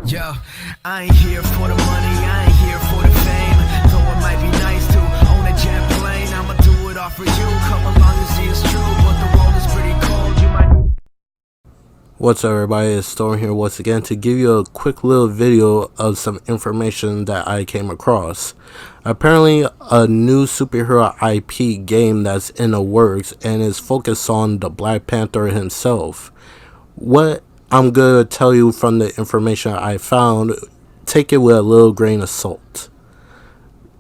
Yo, I ain't here for the money, I ain't here for the fame. Though it might be nice to own a jet plane, I'ma do it all for you. Come along and see it's true, but the world is pretty cold. You might. What's up, everybody? It's Storm here once again to give you a quick little video of some information that I came across. Apparently, a new superhero IP game that's in the works and is focused on the Black Panther himself. What I'm gonna tell you from the information I found, take it with a little grain of salt.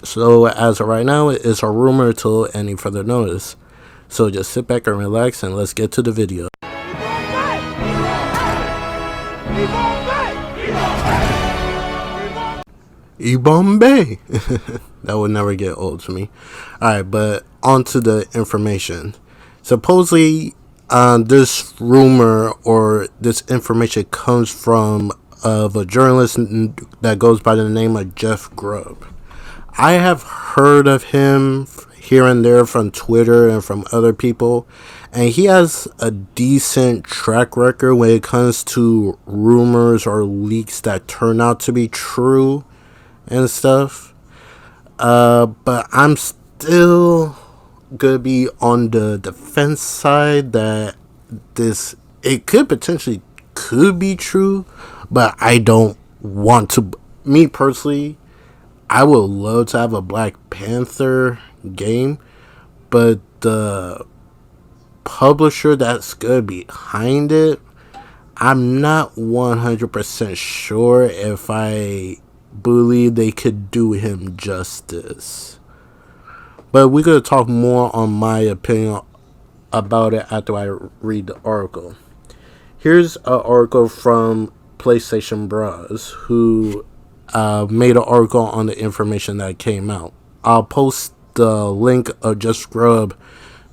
So as of right now, it's a rumor till any further notice. So just sit back and relax and let's get to the video. E-Bombay! That would never get old to me. Alright, but on to the information. Supposedly, this rumor or this information comes from a journalist that goes by the name of Jeff Grubb. I have heard of him here and there from Twitter and from other people, and he has a decent track record when it comes to rumors or leaks that turn out to be true and stuff. But I'm still gonna be on the defense side that it could potentially be true, but I don't want to. Me personally, I would love to have a Black Panther game, but the publisher that's good behind it, I'm not 100% sure if I believe they could do him justice. But we're going to talk more on my opinion about it after I read the article. Here's an article from PlayStation Bros, who made an article on the information that came out. I'll post the link of Just Grub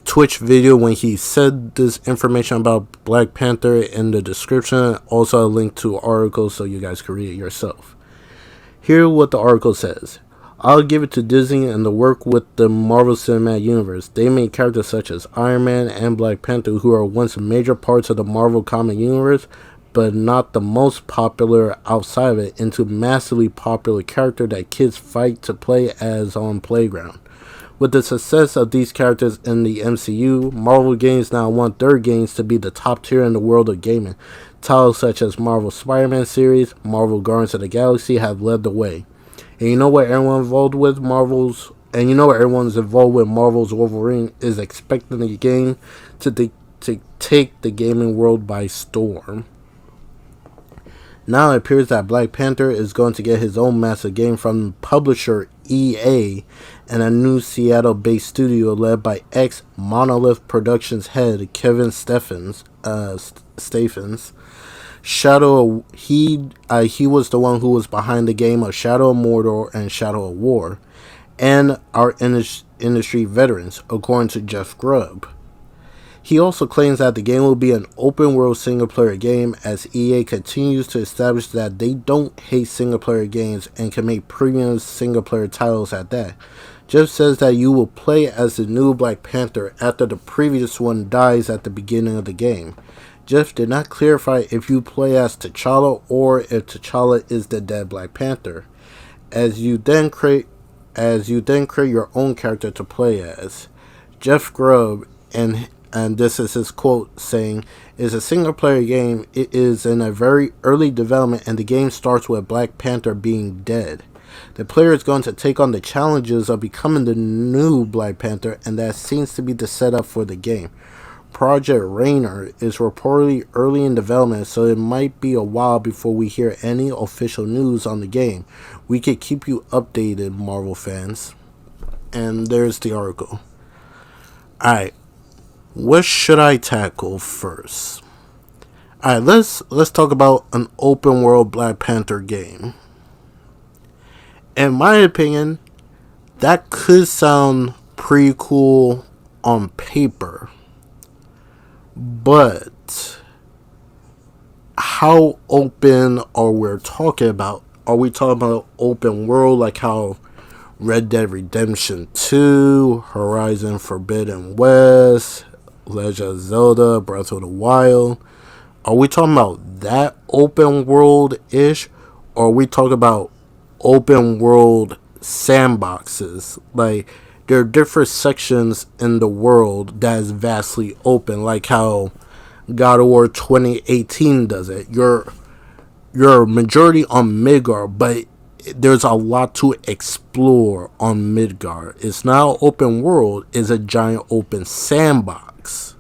Twitch video when he said this information about Black Panther in the description. Also a link to articles so you guys can read it yourself. Here's what the article says. I'll give it to Disney and the work with the Marvel Cinematic Universe. They made characters such as Iron Man and Black Panther, who are once major parts of the Marvel comic universe, but not the most popular outside of it, into massively popular character that kids fight to play as on playground. With the success of these characters in the MCU, Marvel games now want their games to be the top tier in the world of gaming. Titles such as Marvel Spider-Man series, Marvel Guardians of the Galaxy have led the way. And you know what everyone's involved with Marvel's Wolverine is expecting the game to take the gaming world by storm. Now it appears that Black Panther is going to get his own massive game from publisher EA and a new Seattle-based studio led by ex-Monolith Productions head Kevin Stephens. He was the one who was behind the game of Shadow of Mordor and Shadow of War, and our industry veterans, according to Jeff Grubb. He also claims that the game will be an open-world single-player game as EA continues to establish that they don't hate single-player games and can make premium single-player titles at that. Jeff says that you will play as the new Black Panther after the previous one dies at the beginning of the game. Jeff did not clarify if you play as T'Challa or if T'Challa is the dead Black Panther, as you then create your own character to play as. Jeff Grubb, and this is his quote, saying, "It's a single-player game. It is in a very early development, and the game starts with Black Panther being dead. The player is going to take on the challenges of becoming the new Black Panther, and that seems to be the setup for the game. Project Rainer is reportedly early in development, so it might be a while before we hear any official news on the game. We could keep you updated, Marvel fans." And there's the article. Alright. What should I tackle first? Alright, let's talk about an open world Black Panther game. In my opinion, that could sound pretty cool on paper. But how open are we talking about? Are we talking about open world like how Red Dead Redemption 2, Horizon Forbidden West, Legend of Zelda, Breath of the Wild? Are we talking about that open world-ish? or we talk about open world sandboxes. Like, there are different sections in the world that is vastly open, like how God of War 2018 does it. You're majority on Midgar, but there's a lot to explore on Midgar. It's not an open world, it's a giant open sandbox.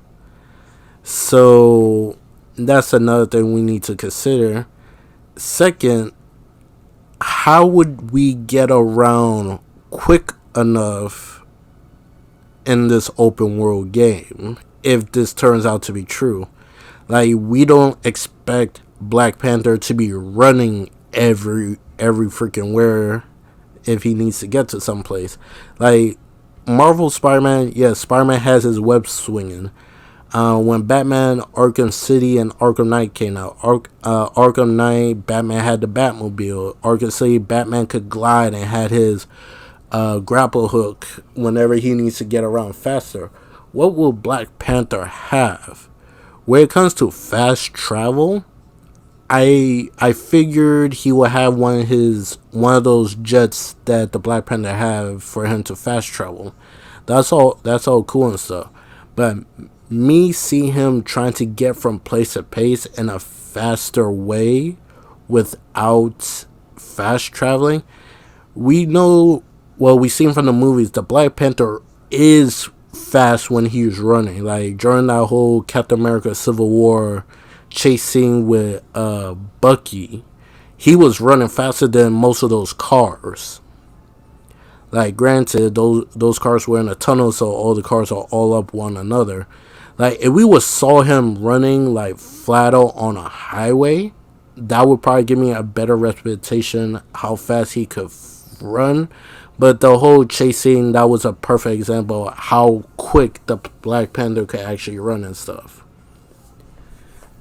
So that's another thing we need to consider. Second, how would we get around quick enough in this open world game if this turns out to be true? Like, we don't expect Black Panther to be running every freaking where if he needs to get to someplace. Like, Marvel Spider-Man, yes, Spider-Man has his web swinging. When Batman Arkham City and Arkham Knight came out, Arkham Knight, Batman had the Batmobile. Arkham City, Batman could glide and had his grapple hook whenever he needs to get around faster. What will Black Panther have? When it comes to fast travel, I figured he would have one of those jets that the Black Panther have for him to fast travel. That's all cool and stuff. But me seeing him trying to get from place to place in a faster way without fast traveling, we know, well, we've seen from the movies, the Black Panther is fast when he's running. Like, during that whole Captain America Civil War chase scene with Bucky, he was running faster than most of those cars. Like, granted, those cars were in a tunnel, so all the cars are all up one another. Like, if we saw him running like flat out on a highway, that would probably give me a better representation how fast he could run. But the whole chase scene, that was a perfect example of how quick the Black Panther could actually run and stuff.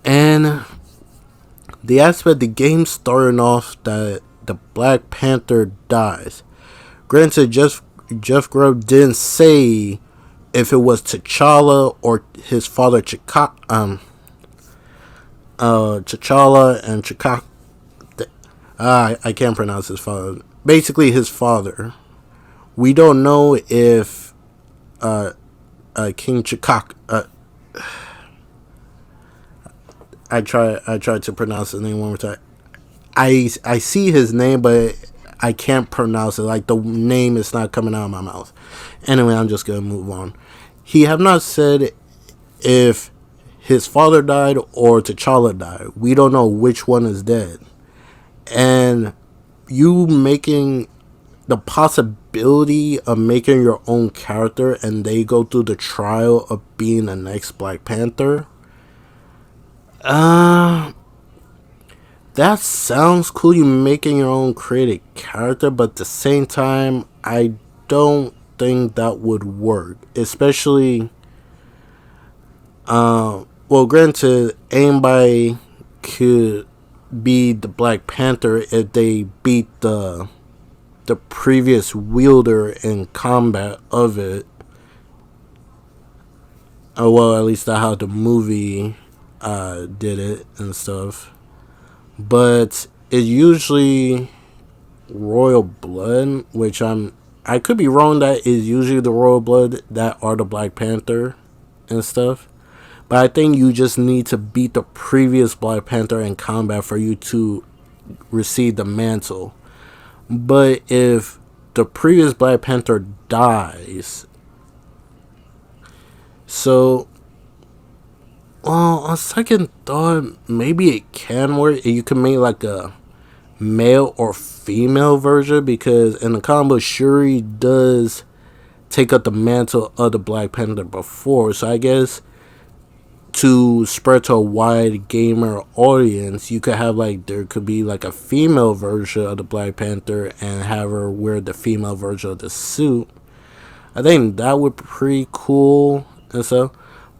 And the aspect the game starting off that the Black Panther dies. Granted, Jeff Grubb didn't say if it was T'Challa or his father T'Challa and T'Chaka. I can't pronounce his father. Basically, his father. We don't know if King T'Chaka. I tried to pronounce his name one more time. I see his name, but I can't pronounce it. Like, the name is not coming out of my mouth. Anyway, I'm just gonna move on. He have not said if his father died or T'Challa died. We don't know which one is dead. And you making the possibility of making your own character and they go through the trial of being the next Black Panther. That sounds cool, you making your own created character, but at the same time, I don't think that would work. Especially, well, granted, anybody could be the Black Panther if they beat the previous wielder in combat of it. Well, at least that's how the movie did it and stuff. But it's usually royal blood, which I could be wrong, that is usually the royal blood that are the Black Panther and stuff. But I think you just need to beat the previous Black Panther in combat for you to receive the mantle. But if the previous Black Panther dies, so, well, on second thought, maybe it can work. You can make like a male or female version, because in the comic book, Shuri does take up the mantle of the Black Panther before. So I guess to spread to a wide gamer audience, you could have there could be like a female version of the Black Panther and have her wear the female version of the suit. I think that would be pretty cool and stuff.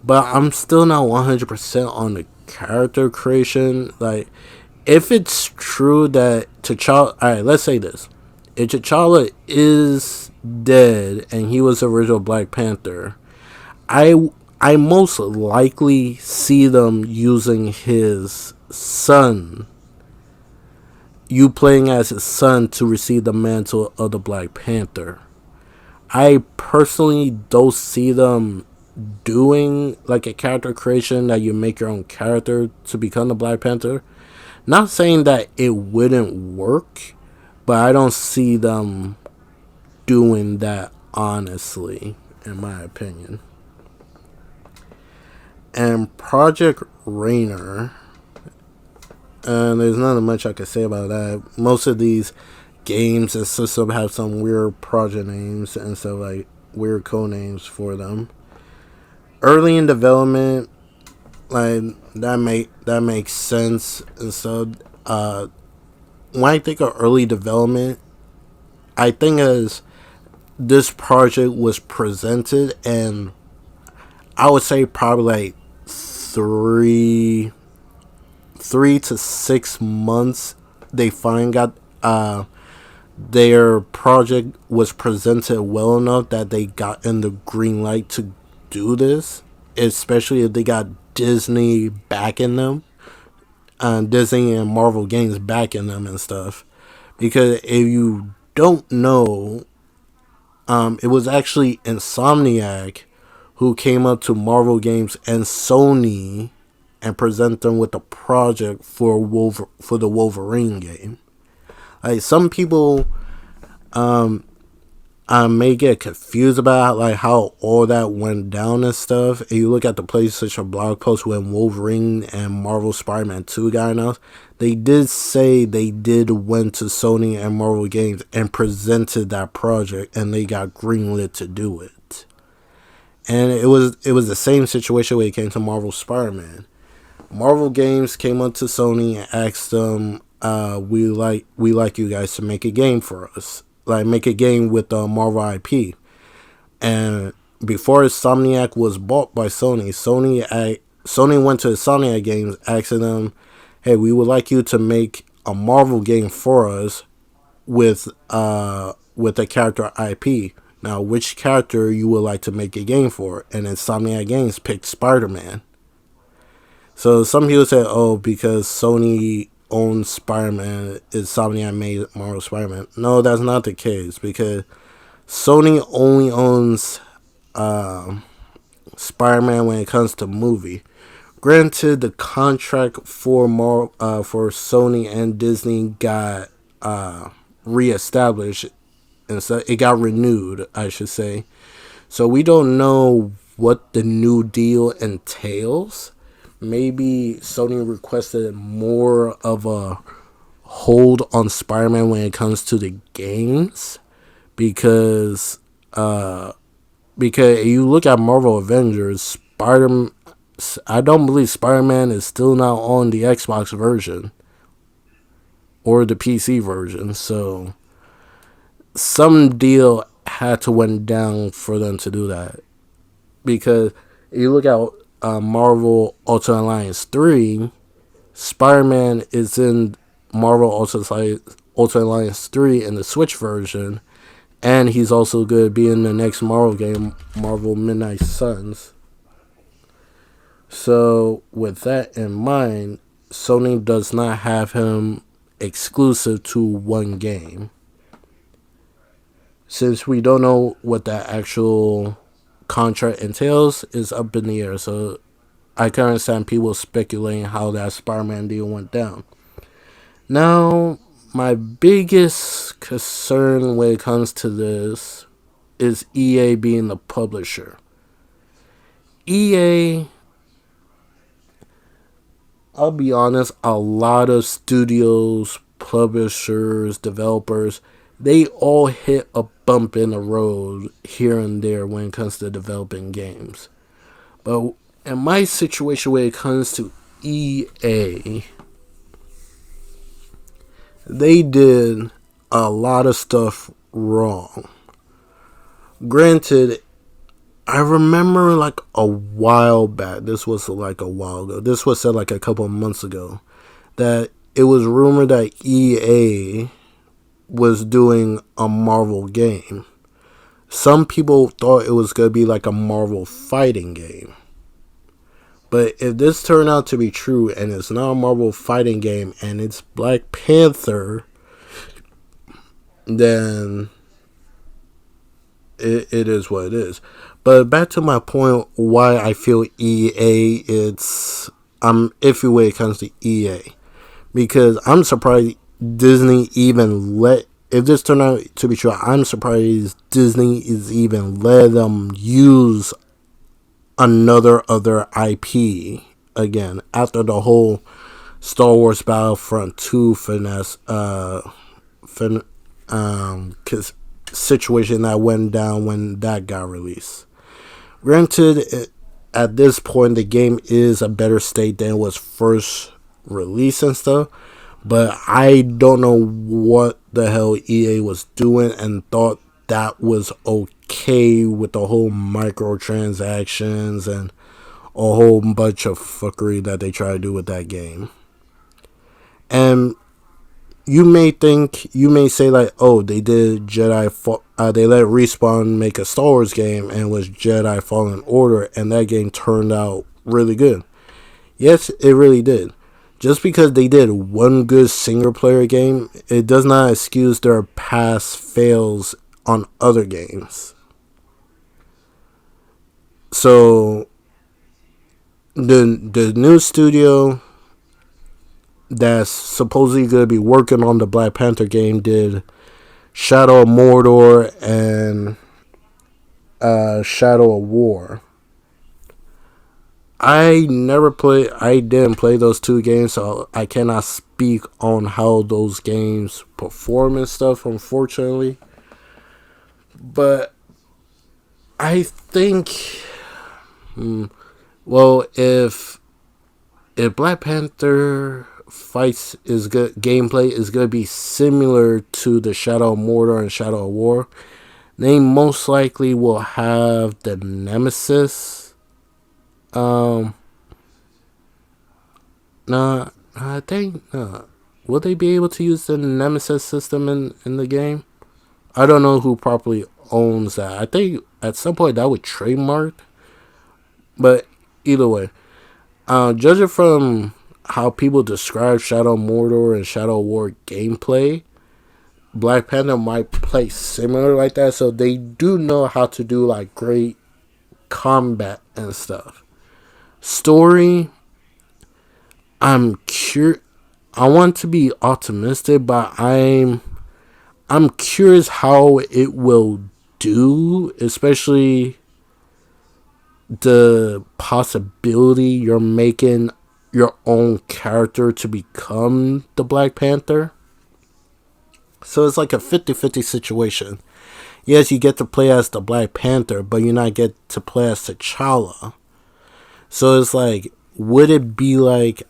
But I'm still not 100% on the character creation. Like, if it's true that T'Challa, alright, let's say this. If T'Challa is dead and he was the original Black Panther, I most likely see them using his son you playing as his son to receive the mantle of the Black Panther. I personally don't see them doing like a character creation that you make your own character to become the Black Panther. Not saying that it wouldn't work, but I don't see them doing that honestly, in my opinion. And Project Rainer, and there's not much I can say about that. Most of these games and systems have some weird project names and stuff, like weird code names for them. Early in development, like that makes sense. And so, when I think of early development, I think as this project was presented, and I would say probably like three 3 to 6 months they finally got their project was presented well enough that they got in the green light to do this, especially if they got Disney backing them, Disney and Marvel Games backing them and stuff. Because if you don't know, it was actually Insomniac who came up to Marvel Games and Sony and present them with a project for the Wolverine game. Like, some people may get confused about like how all that went down and stuff. If you look at the PlayStation blog post when Wolverine and Marvel Spider-Man 2 got announced, they did say they did went to Sony and Marvel Games and presented that project, and they got greenlit to do it. And it was the same situation when it came to Marvel Spider-Man. Marvel Games came up to Sony and asked them, we like you guys to make a game for us, like make a game with the Marvel IP. And before Insomniac was bought by Sony, Sony went to Insomniac Games asking them, hey, we would like you to make a Marvel game for us with a character IP. Now, which character you would like to make a game for? And Insomniac Games picked Spider-Man. So some people say, oh, because Sony owns Spider-Man, Insomniac made Marvel Spider-Man. No, that's not the case, because Sony only owns Spider-Man when it comes to movie. Granted, the contract for Sony and Disney got reestablished, and so it got renewed, I should say. So we don't know what the new deal entails. Maybe Sony requested more of a hold on Spider-Man when it comes to the games, because if you look at Marvel Avengers, I don't believe Spider-Man is still not on the Xbox version or the PC version, so some deal had to went down for them to do that. Because if you look at Marvel Ultimate Alliance 3, Spider-Man is in Marvel Ultimate Alliance 3 in the Switch version, and he's also going to be in the next Marvel game, Marvel Midnight Suns. So with that in mind, Sony does not have him exclusive to one game. Since we don't know what that actual contract entails, is up in the air. So I can understand people speculating how that Spider-Man deal went down. Now, my biggest concern when it comes to this is EA being the publisher. EA, I'll be honest, a lot of studios, publishers, developers, they all hit a bump in the road here and there when it comes to developing games. But in my situation, when it comes to EA, they did a lot of stuff wrong. Granted, I remember like a while back, this was like a while ago, this was said like a couple of months ago, that it was rumored that EA was doing a Marvel game. Some people thought it was going to be like a Marvel fighting game. But if this turned out to be true and it's not a Marvel fighting game and it's Black Panther, then it is what it is. But back to my point, why I feel EA, I'm iffy when it comes to EA. Because I'm surprised Disney even if this turned out to be true, I'm surprised Disney is even let them use another other IP again after the whole Star Wars Battlefront 2 situation that went down when that got released. Granted, at this point, the game is a better state than it was first released and stuff, but I don't know what the hell EA was doing and thought that was okay with the whole microtransactions and a whole bunch of fuckery that they try to do with that game. And you may say like, oh, they did they let Respawn make a Star Wars game and it was Jedi Fallen Order, and that game turned out really good. Yes, it really did. Just because they did one good single player game, it does not excuse their past fails on other games. So the new studio that's supposedly going to be working on the Black Panther game did Shadow of Mordor and Shadow of War. I didn't play those two games, so I cannot speak on how those games perform and stuff, unfortunately. But I think, well, if Black Panther fights is good, gameplay is going to be similar to the Shadow of Mordor and Shadow of War, they most likely will have the Nemesis. I think, will they be able to use the Nemesis system in the game? I don't know who properly owns that. I think at some point that would trademark. But either way, judging from how people describe Shadow of Mordor and Shadow of War gameplay, Black Panther might play similar like that. So they do know how to do like great combat and stuff. Story, I'm curious. I want to be optimistic, but I'm curious how it will do, especially the possibility you're making your own character to become the Black Panther. So it's like a 50-50 situation. Yes, you get to play as the Black Panther, but you not get to play as T'Challa. So it's like, would it be like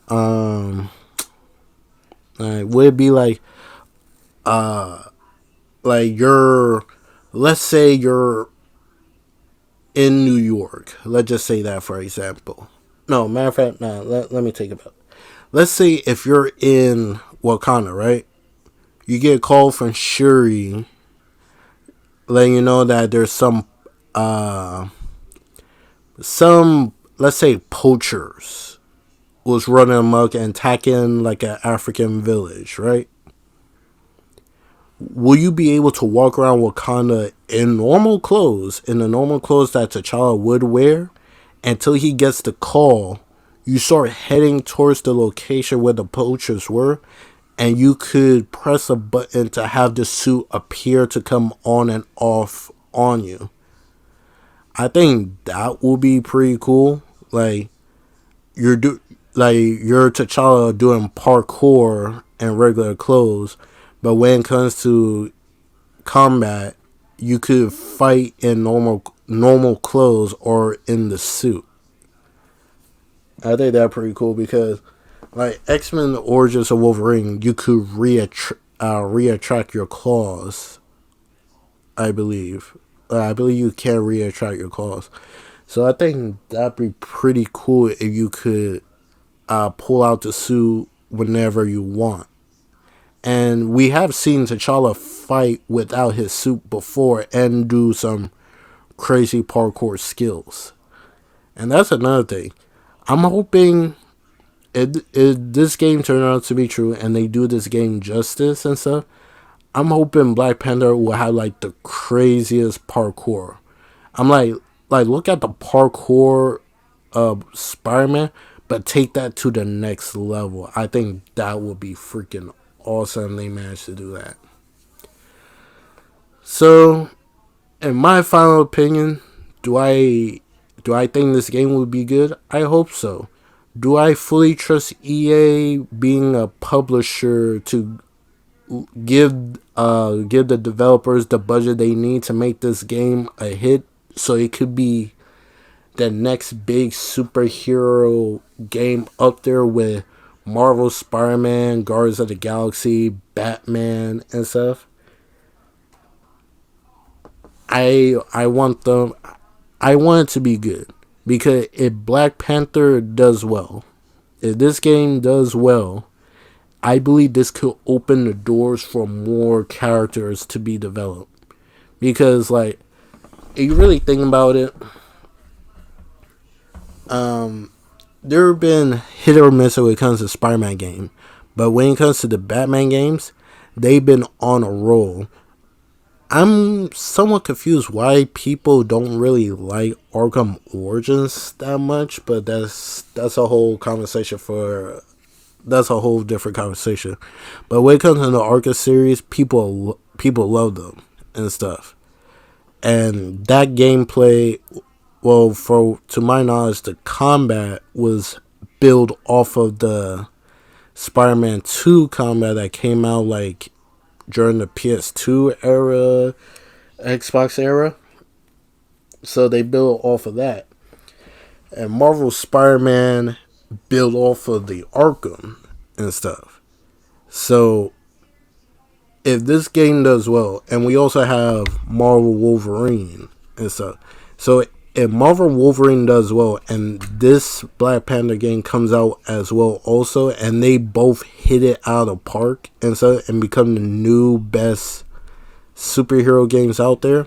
you're, let's say you're in New York. Let's just say that, for example. No, matter of fact, let me take it back. Let's say if you're in Wakanda, right? You get a call from Shuri letting you know that there's some let's say poachers was running amok and attacking like an African village, right? Will you be able to walk around Wakanda in normal clothes, that T'Challa would wear, until he gets the call? You start heading towards the location where the poachers were, and you could press a button to have the suit appear to come on and off on you. I think that will be pretty cool. Like you're T'Challa doing parkour in regular clothes, but when it comes to combat, you could fight in normal clothes or in the suit. I think that's pretty cool because, like, X-Men Origins of Wolverine, you could reattract your claws. I believe you can reattract your claws. So I think that'd be pretty cool if you could pull out the suit whenever you want. And we have seen T'Challa fight without his suit before and do some crazy parkour skills. And that's another thing. I'm hoping this game turned out to be true and they do this game justice and stuff. I'm hoping Black Panther will have like the craziest parkour. I'm like look at the parkour of Spider-Man, but take that to the next level. I think that would be freaking awesome. They managed to do that. So, in my final opinion, do I think this game will be good? I hope so. Do I fully trust EA being a publisher to give the developers the budget they need to make this game a hit, so it could be the next big superhero game up there with Marvel, Spider-Man, Guardians of the Galaxy, Batman, and stuff? I want it to be good, because if Black Panther does well, if this game does well, I believe this could open the doors for more characters to be developed. Because, like, if you really think about it, there have been hit or miss when it comes to Spider-Man game, but when it comes to the Batman games, they've been on a roll. I'm somewhat confused why people don't really like Arkham Origins that much, but that's a whole conversation that's a whole different conversation. But when it comes to the Arkham series, people love them and stuff. And that gameplay, well, to my knowledge, the combat was built off of the Spider-Man 2 combat that came out like during the PS2 era, Xbox era. So they built off of that. And Marvel Spider-Man built off of the Arkham and stuff. So if this game does well, and we also have Marvel Wolverine and stuff. So if Marvel Wolverine does well and this Black Panther game comes out as well also, and they both hit it out of the park and stuff and become the new best superhero games out there,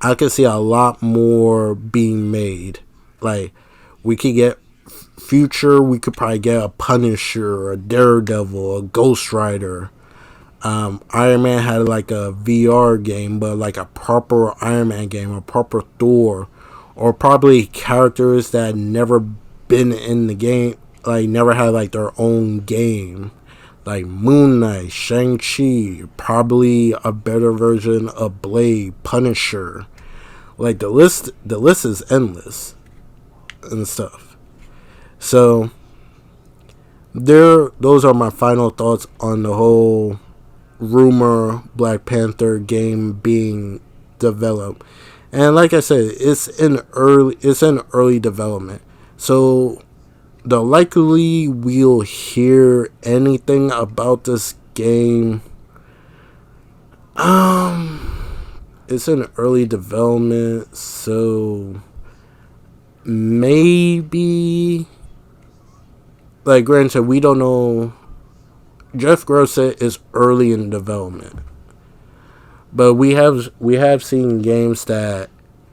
I could see a lot more being made. Like, we could get future, we could probably get a Punisher, a Daredevil, a Ghost Rider. Iron Man had like a VR game, but like a proper Iron Man game, a proper Thor, or probably characters that had never been in the game, like never had like their own game, like Moon Knight, Shang-Chi, probably a better version of Blade, Punisher. Like the list is endless and stuff. So those are my final thoughts on the whole rumor Black Panther game being developed. And like I said, it's in early development. So the likely we'll hear anything about this game, it's in early development, so maybe, like granted, we don't know. Jeff Gross said it's early in development, but we have seen games that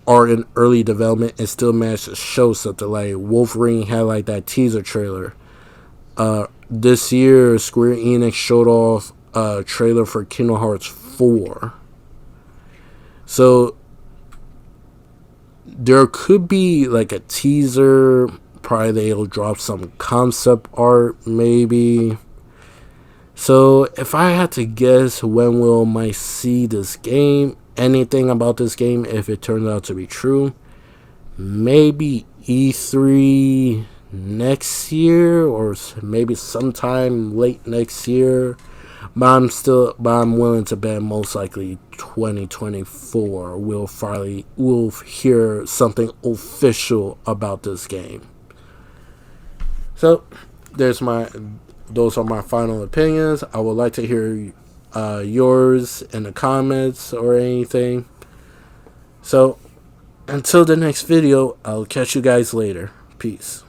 are in early development and still manage to show something. Like Wolverine had like that teaser trailer. This year, Square Enix showed off a trailer for Kingdom Hearts 4. So there could be like a teaser. Probably they'll drop some concept art, maybe. So if I had to guess, when will I see this game, anything about this game, if it turns out to be true, maybe E3 next year, or maybe sometime late next year. But I'm willing to bet most likely 2024 we'll hear something official about this game. So those are my final opinions. I would like to hear yours in the comments or anything. So until the next video, I'll catch you guys later. Peace.